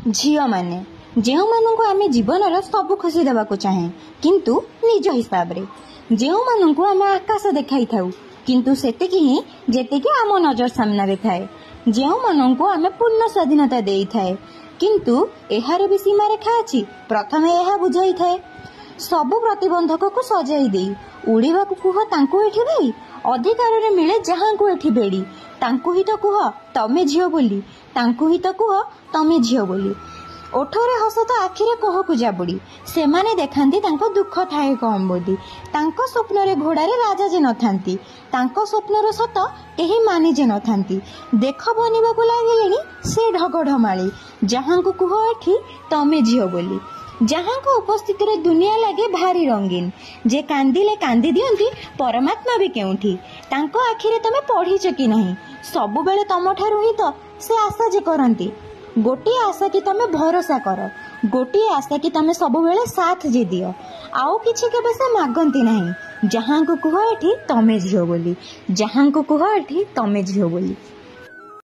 झील माने जो मानू आम जीवन सब खुशी देवाक चाहे किंतु निज हिसाब रे, जो मानू आम आकाश देखाई था किंतु सेतिकी ही जेतिकी आम नजर सामने थाए, जो मानू आम पूर्ण स्वाधीनता दे थाए किंतु एहार भी सीमा रेखा अच्छी। प्रथम यह बुझाई थाए सबु प्रतिबंधक को सजाई दे उड़ीवा कुह तांको एठी भाई अधिकार रे मिले जहां को एठी बेड़ी तांको ही तो कुह तमे झियो बोली, तांको ही तो कुह तमे झियो बोली। ओठरे हस तो आखिरे कह को जाबुड़ी से माने देखांती तांको दुख थाए कम बोली, तांको स्वप्न रे घोड़ा रे राजा जे नथांती, तांको स्वप्न रो सत केही माने जे नथांती। देख बनिबा को लागिलेनी से ढगढमाली जहां को कुह एठी तमे झियो बोली। जहां को उपस्थित रे दुनिया लगे भारी रंगीन, जे कांदिले कांदी दियंती परमात्मा भी केउठी। तांको आखिरे तमे पढ़ीच कि नहीं सबु बेले तम ठारू ही तो से आशा जे करंती। गोटे आशा कि तमे भरोसा कर, गोटे आशा कि तमे सबु बेले साथ जे दियो, आउ किछि केबे से मागंती नहीं। जहां को कुह एठी तमे झियो बोली, जहां को कुह एठी तमे झियो बोली।